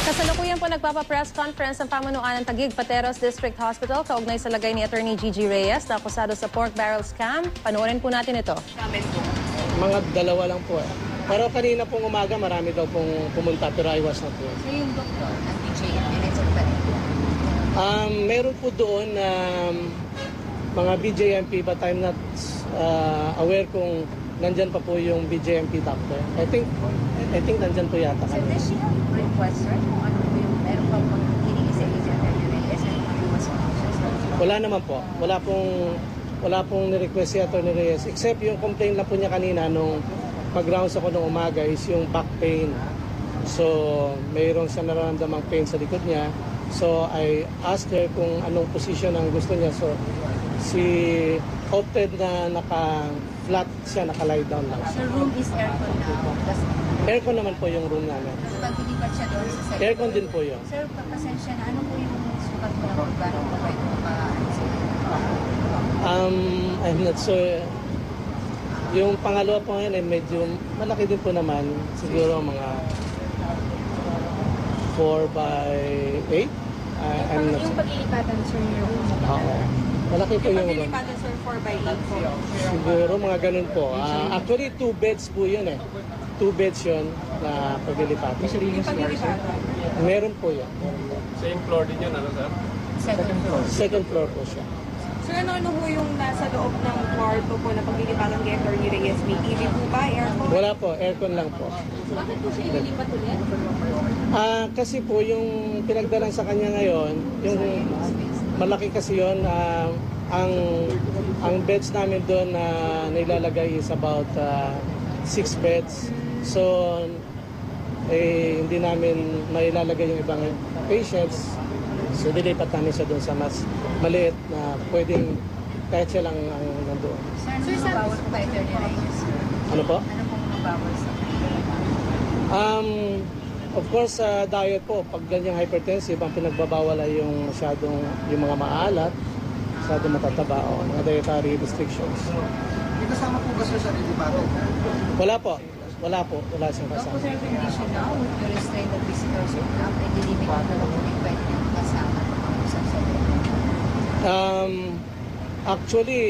Kasalukuyan po nagpapa-press conference ang pamunuan ng Taguig Pateros District Hospital kaugnay sa lagay ni Attorney Gigi Reyes na akusado sa pork barrel scam. Panoorin po natin ito. Mga dalawa lang po. Pero kanina pong umaga marami daw pong pumunta pero I was not there. So yung doktor ng BJM, pinitsak pa rin? Meron po doon na mga BJMP but I'm not aware kung nandyan pa po yung BJMP doctor. I think nandyan po yata. So does she have request, sir? Kung ano po yung meron pa pang hiling sa agent Attorney Reyes and iwas mo? Wala naman po. Wala pong ni-request si Attorney Reyes except yung complaint lang po niya kanina nung mag-rounds ako nung umaga is yung back pain. So, mayroon siya nararamdamang pain sa likod niya. So, I asked her kung anong position ang gusto niya. So, she opted na naka-flat siya, naka-lie down lang. The room is aircon now. Aircon naman po yung room namin. So pag dilipat siya doon sa second Aircon din po yun. Sir, pasensya na. Ano po yung sukat mo na kung gano'n po pwede mo I'm not sure. Yung pangalawa po ngayon ay medyo malaki din po naman. Siguro mga 4 by 8. I'm not Yung sure. paglilipatan, sir, yung Oo. Malaki po yung yung room. paglilipatan, sir, 4x8 po. Siguro mga ganun po. Actually, 2 beds po yun eh. 2 beds yun na paglilipat. Yung paglilipatan. Meron po yan. Same floor din yun, ano sir? second floor? Second floor po siya. Sir, ano po yung nasa loob ng kwarto po na paglilipatan kay Attorney Reyes? May TV po ba? Aircon? Wala po, aircon lang po. Bakit po siya ililipat ulit? Kasi po yung pinagdalan sa kanya ngayon, yung malaki kasi yun, ang beds namin doon na nilalagay is about 6 beds. So, hindi namin mailalagay yung ibang patients. So, dilipat namin siya doon sa mas maliit na pwedeng kahit siya lang ang nandoon. Sir, ano mga bawal po kay Attorney Reyes? Ano po? Ano po mga bawal sa Of course, sa diet po, pag ganyang hypertensive, ang pinagbabawal ay yung masyadong, yung mga maalat, masyadong matataba o mga dietary restrictions. May kasama po ba sa nilipatan? Wala po. Wala po. Wala siyang Doc, kasama. sir, condition now, would you restrain the visitors or not? Pwede limit na lang kung pwede yung kasama at makausap sa Actually,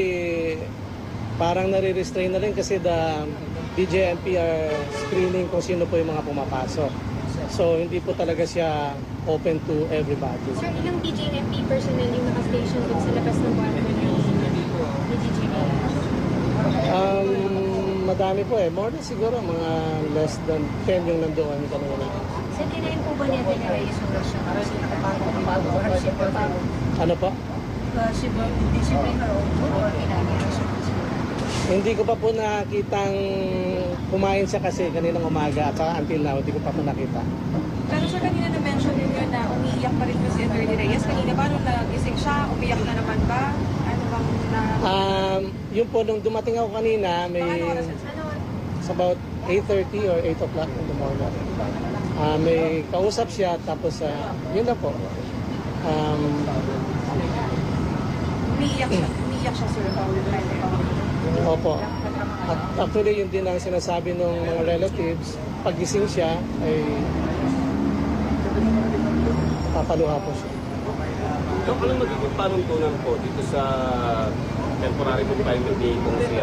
parang nare-restrain na rin kasi the BJMP are screening kung sino po yung mga pumapasok. So, hindi po talaga siya open to everybody. Sir, ilang BJMP personnel yung nakastation dun sa labas ng kwarto niyo? Madami po eh. More than siguro mga less than 10 yung nandoon kanina. Sir, kinain po ba niya Attorney Reyes yung version ng bago or ship or bago? Ano po? She bring her own food or kinain niya siya? Hindi ko pa po nakitang kumain siya kasi kaninang umaga at saka until now, hindi ko pa po nakita. Pero sir, kanina na-mention niyo na umiiyak pa rin po si Attorney Reyes. Kanina ba nung nagising siya, umiyak na naman ba? Ano bang na... Yun po, nung dumating ako kanina, may it's about 8:30 or 8 o'clock in the morning. May kausap siya, tapos yun na po. Umiiyak siya, sir. Opo. At actually, yun din ang sinasabi ng mga relatives. Paggising siya, ay papaluha po siya. Dok, anong magiging panuntunan po dito sa temporary confinement ni si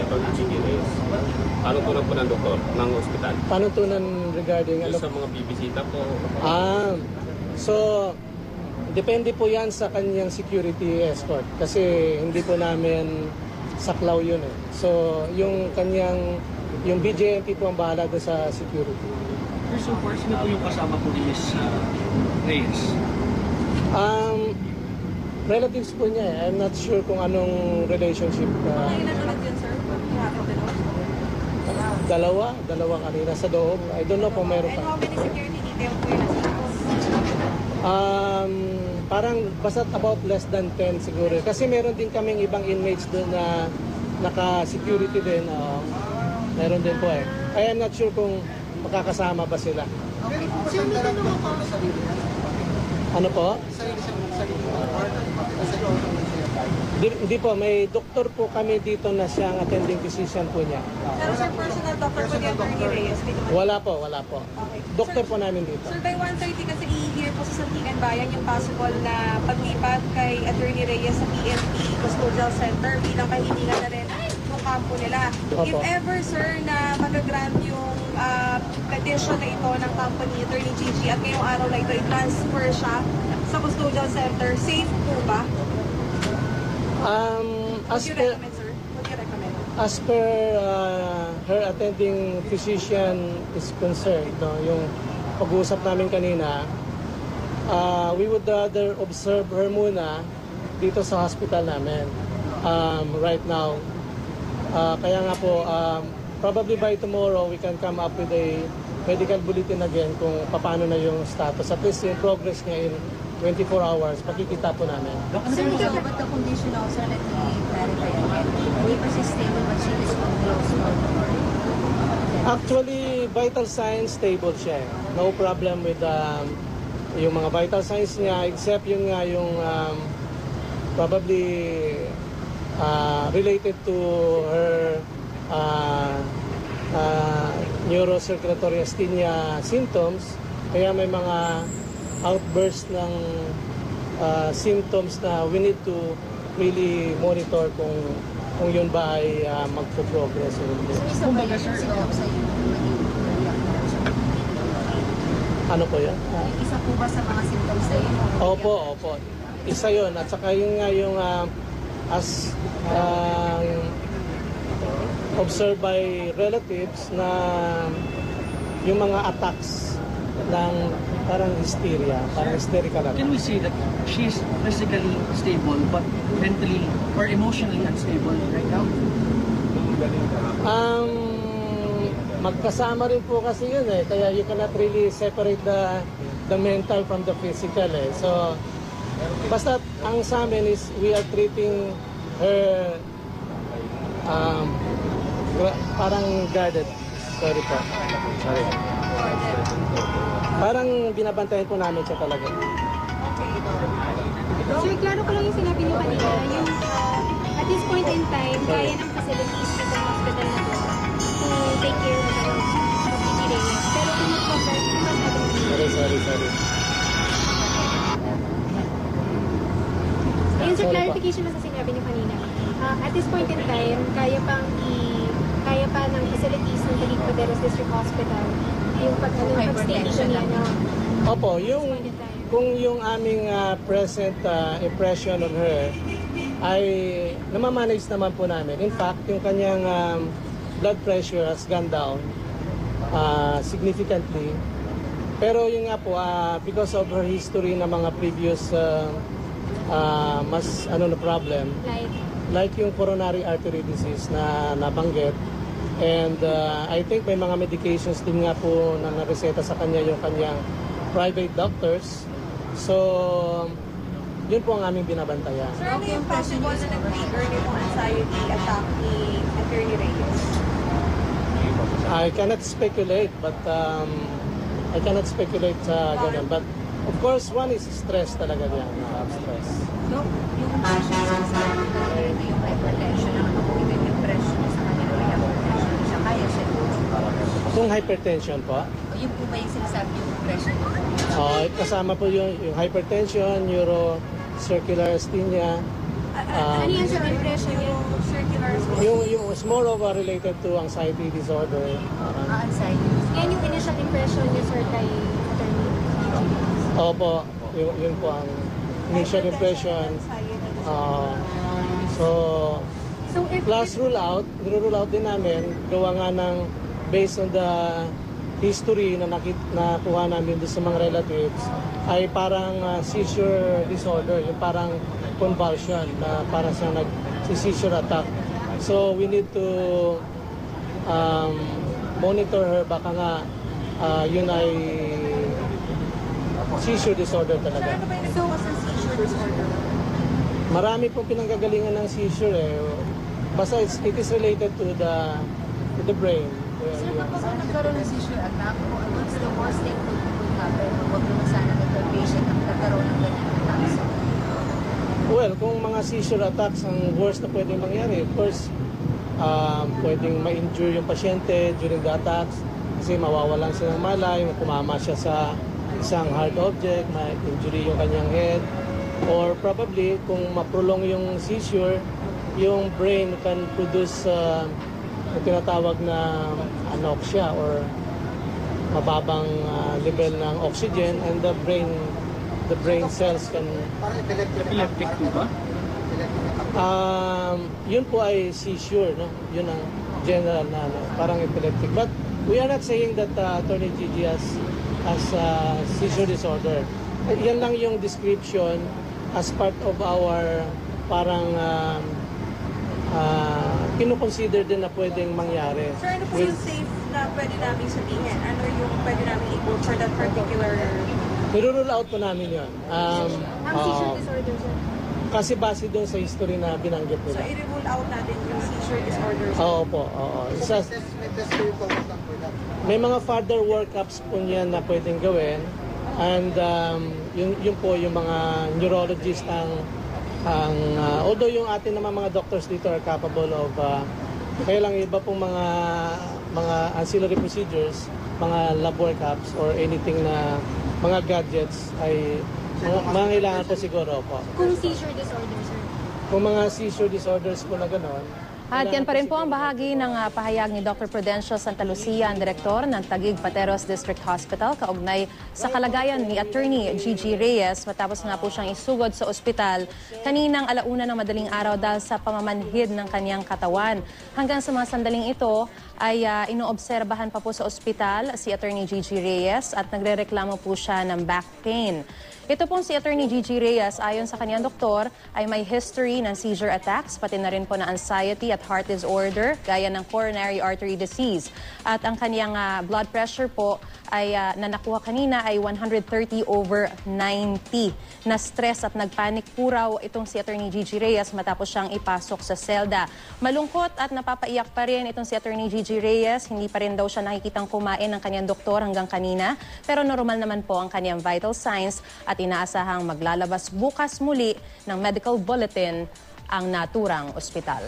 Attorney Gigi Reyes? Panuntunan po ng doktor ng ospital? Panuntunan regarding Dito sa mga bibisita po? So, depende po yan sa kanyang security escort. Kasi hindi po namin saklaw yun eh. So, yung BJMP po ang bahala doon sa security. So far, sino po yung kasama po ni Ms. Reyes? Relatives po niya eh. I'm not sure kung anong relationship. Mga ilan ulit yun, sir? Dalawa kanina sa loob. I don't know kung meron And how pa. many security detail po yun nasa Parang basta about less than 10 siguro. Kasi meron din kaming ibang inmates doon na naka-security din. Meron din po eh. I am not sure kung makakasama ba sila. Okay. Sir, may tanong ako sa sarili. Ano po? Sarili. Hindi po, may doktor po kami dito na siyang attending physician po niya. Pero sir, personal doctor po ni Attorney Reyes? Hindi naman. Wala po. Okay. Doktor Sir, po namin dito. Sir, by 1:30 kasi i-hear po sa Sandigan Bayan yung possible na paglipat kay Attorney Reyes sa PNP Custodial Center bilang kahilingan na rin ng kampo nila. If Opo. ever, sir, na magagrant yung petition na ito ng company Attorney Gigi at ngayong araw na ito i-transfer siya sa Custodial Center, safe po ba? Would As you per, recommend, sir? Would you recommend? as per her attending physician is concerned, no, yung pag-uusap namin kanina, we would rather observe her muna dito sa hospital namin right now. Kaya nga po, probably by tomorrow we can come up with a medical bulletin again kung paano na yung status. At least yung progress niya in 24 hours, pakikita po namin. Sir, but the condition also, let me clarify again. Hindi pa siya stable but she is on close monitor. Actually, vital signs stable siya. No problem with yung mga vital signs niya except yung probably related to her neurocirculatory asthenia symptoms. Kaya may mga outburst ng symptoms na we need to really monitor kung yun ba ay magpo-progress o hindi. So, isa ba yung symptoms sa iyo? Ano po yan? Isa po ba sa mga symptoms sa iyo? Opo. Isa yun. At saka yun nga yung as observed by relatives na yung mga attacks ng parang hysteria, parang hysterical Can we say that she's physically stable but mentally or emotionally unstable right now? Magkasama rin po kasi yun eh. Kaya you cannot really separate the mental from the physical eh. So, basta ang sa amin is we are treating her parang guarded. Sorry po. Sorry. Parang binabantayan po namin siya talaga. Sir, klaro ko lang yung sinabi niyo kanina, yung at this point in time, kaya ng facilities ng hospital na to to take care of the Reyes. Pero kung mag-compare, Sorry. Ayun, sir, clarification lang sa sinabi niyo kanina. At this point in time, kaya pa ng facilities ng Taguig Pateros District Hospital yung pag-station niya, no? Opo, kung yung aming present impression on her ay namamanage naman po namin. In fact, yung kanyang blood pressure has gone down significantly. Pero yun nga po, because of her history na mga previous mas na problem, like yung coronary artery disease na nabanggit. And I think may mga medications din nga po na nareseta sa kanya yung kanyang private doctors. So, yun po ang aming binabantayan. Sir, ano yung possible na nag-trigger nitong anxiety attack ni Attorney Reyes? I cannot speculate, but sa ganun. But of course, one is stress talaga yan. Stress. No, yung patient sa talaga ito yung hypertension ang nakapagiging impression sa kanya na may hypertension siya. Kaya siya Kung hypertension po, o yun po ba yung sinasabi yung impression niyo? kasama po yung hypertension, neurocircular asthenia. Ano yan, sir, impression niyo? Circular Yung is more of a related to anxiety disorder. Anxiety. Yan yung initial impression niyo, sir, kay Attorney Gigi. Opo, yun po ang initial impression. So, plus rule out din namin, gawa nga ng based on the history na nakuha namin doon sa mga relatives, ay parang seizure disorder, yung parang convulsion, na parang siyang nag-seizure attack. So, we need to monitor her, baka nga yun ay seizure disorder talaga. Ano ba yung nagkawas ng seizure disorder? Marami pong pinanggagalingan ng seizure eh. Basta it is related to the brain. Sir, kapag nagkaroon ng seizure attack, what's the worst thing that would happen? Huwag naman sana nagka-patient ang nagkaroon ng ganyan attacks. Well, Well, kung mga seizure attacks ang worst na pwedeng mangyari, of course, pwedeng ma-injure yung pasyente during the attacks kasi mawawalan siya ng malay, kumama siya sa isang hard object, ma-injury yung kanyang head, or probably kung ma-prolong yung seizure, yung brain can produce yung tinatawag na anoxia or mababang level ng oxygen, and the brain cells can... Epileptic po ba? Yun po ay seizure, no? Yun ang general na parang epileptic. But we are not saying that Attorney Gigi has seizure disorder. Yan lang yung description as part of our parang kinukonsider din na pwedeng mangyari. Sir, ano po yung safe na pwede namin sabihin? Ano yung pwede namin i-quote for that particular... Nirurule out po namin yun. Ang seizure disorder, sir. Kasi base doon sa history na binanggit So, nila. i-rule out natin yung seizure disorder. Oo po, oo. May mga further workups po niyan na pwedeng gawin, and yun po yung mga neurologist although yung atin naman mga doctors dito are capable of kaya lang iba pong mga ancillary procedures, mga lab workups or anything na mga gadgets ay mga kailangan po siguro po. Kung seizure disorder, sir. Kung mga seizure disorders po na gano'n. At yan pa rin po ang bahagi ng pahayag ni Dr. Prudencio Santa Lucia, ang direktor ng Taguig Pateros District Hospital, kaugnay sa kalagayan ni Attorney Gigi Reyes matapos nga po siyang isugod sa ospital kaninang 1:00 ng madaling araw dahil sa pamamanhid ng kanyang katawan. Hanggang sa mga sandaling ito ay inoobserbahan pa po sa ospital si Attorney Gigi Reyes at nagrereklamo po siya ng back pain. Ito pong si Attorney Gigi Reyes, ayon sa kanyang doktor, ay may history ng seizure attacks, pati na rin po na anxiety at heart disorder, gaya ng coronary artery disease. At ang kanyang blood pressure po ay na nakuha kanina ay 130/90. Na stress at nagpanic po raw itong si Attorney Gigi Reyes matapos siyang ipasok sa selda. Malungkot at napapaiyak pa rin itong si Attorney Gigi Reyes. Hindi pa rin daw siya nakikitang kumain ng kanyang doktor hanggang kanina. Pero normal naman po ang kanyang vital signs at inaasahang maglalabas bukas muli ng medical bulletin ang naturang ospital.